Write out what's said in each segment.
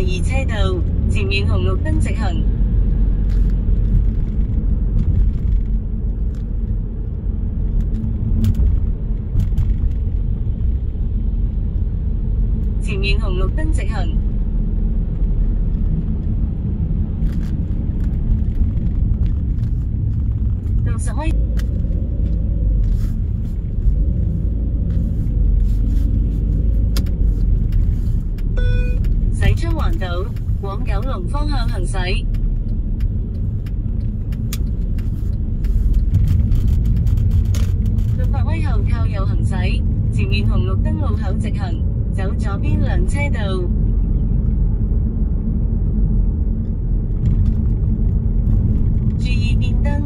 二車道，前面紅綠燈直行。前面紅綠燈直行。60米。駛出環島，往九龍方向行駛。600米後靠右行駛，前面紅綠燈路口直行，走左邊兩車道。注意變燈。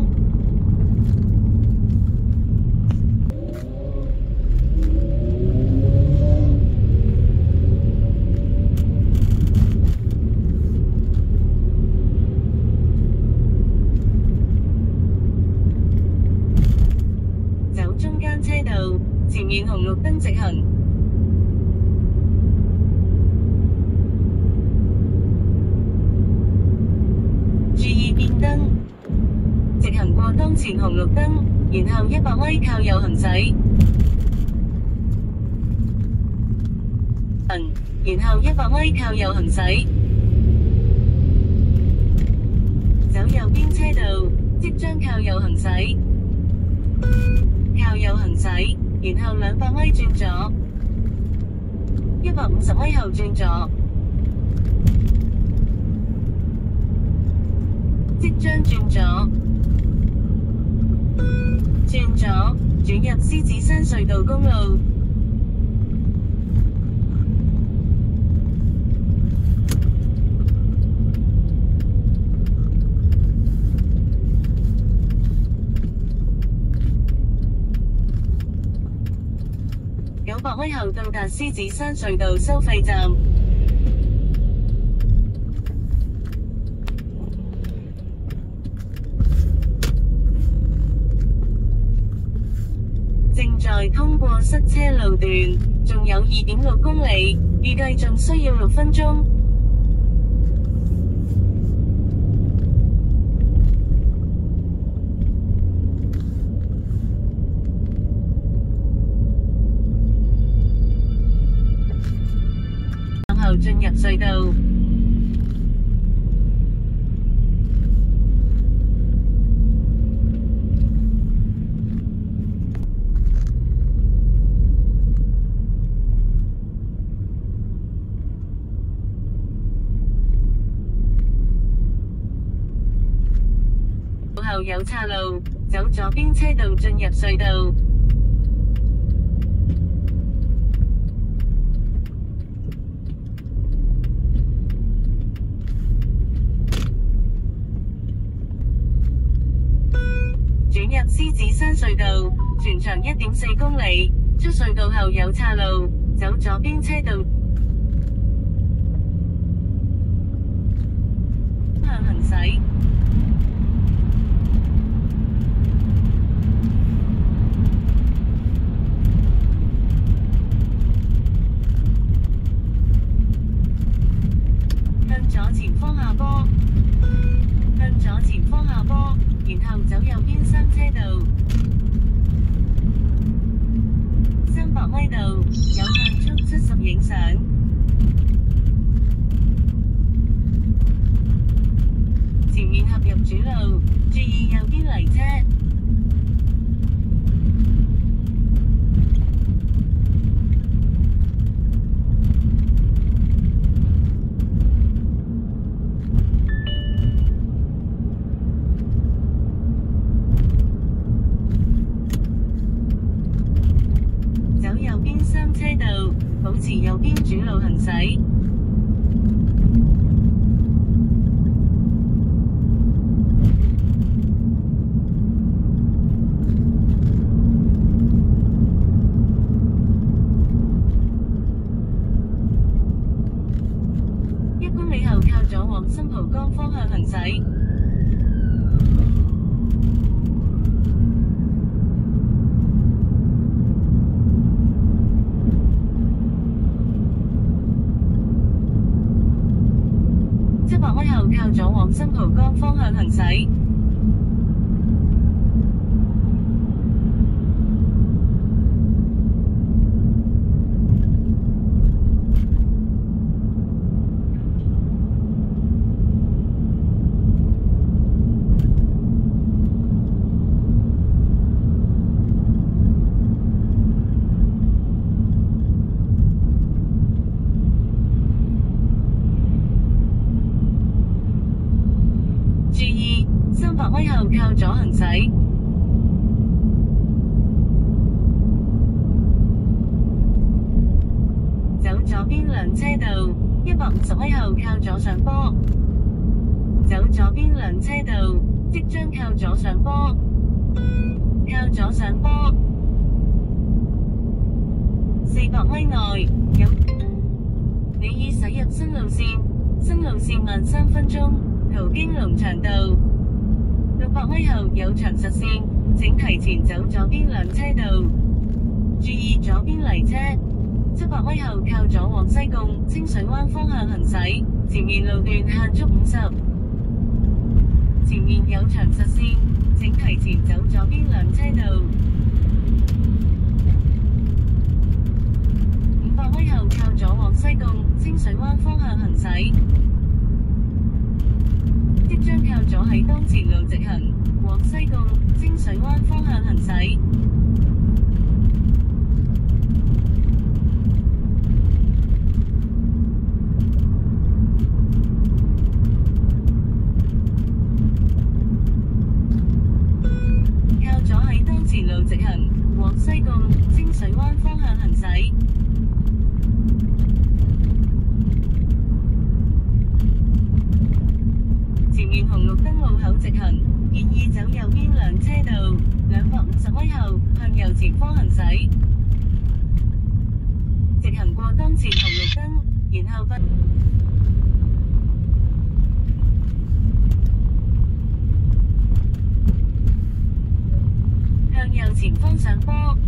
前面紅綠燈直行。注意變燈。直行過當前紅綠燈，然後100米靠右行駛。然後100米靠右行駛。走右邊車道，即將靠右行駛。靠右行駛。然後200米轉左，150米後轉左，即將轉左，轉左，轉入獅子山隧道公路。900米後到達獅子山隧道收費站。正在通過塞車路段，仲有2.6公里，預計仲需要6分鐘。進入隧道。後有岔路，走左邊車道進入隧道。轉入獅子山隧道，全長1.4公里，出隧道後有岔路，走左邊車道向行駛。向左前方下坡，向左前方下坡。然後走右邊3車道，300米道有限速70影相。前面合入主路，注意右邊嚟車。保持右邊主路行駛。1公里後靠左往新蒲崗方向行駛。江方向行駛。注意，300米後靠左行駛。走左邊兩車道，150米後靠左上坡。走左邊兩車道，即將靠左上坡。靠左上坡。400米內有。你已駛入新路線，新路線慢3分鐘。途經龍翔道，600米後有長實線，請提前走左邊兩車道。注意左邊嚟車。700米後靠左往西貢清水灣方向行駛，前面路段限速50。前面有長實線，請提前走左邊兩車道。500米後靠左往西貢清水灣方向行駛。即將靠左喺當前路直行，往西貢清水灣方向行駛。靠左喺當前路直行，往西貢清水灣方向行駛。前面紅綠燈路口直行，建議走右邊兩車道，250米後向右前方行駛。直行過當前紅綠燈，然後不向右前方上坡。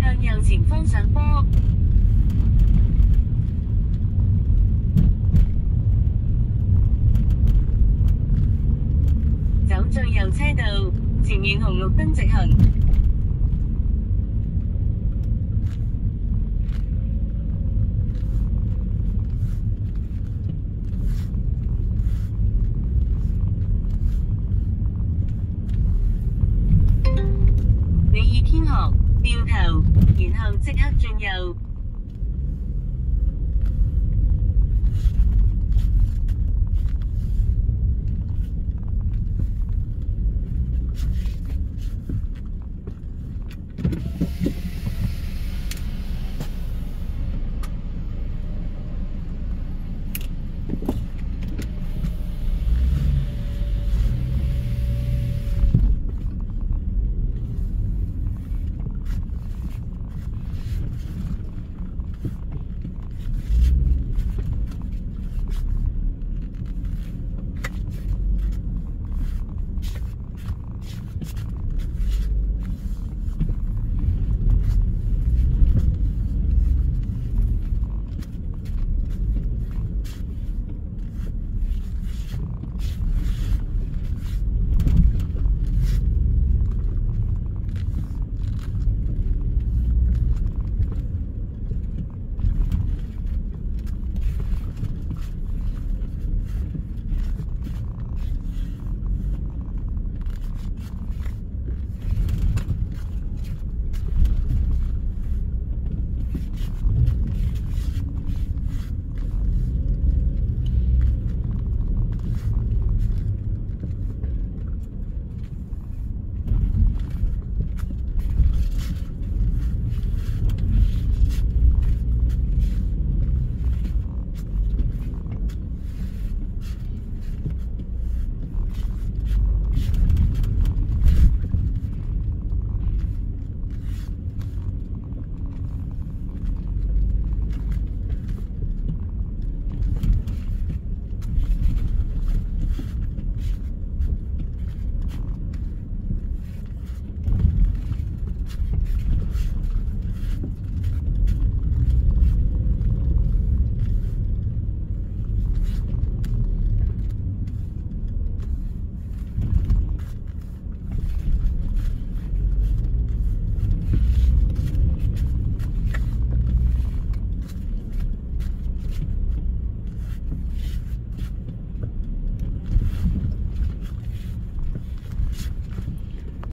向右前方上坡。走最右車道，前面紅綠燈直行。你已偏航，掉頭，然後即刻轉右。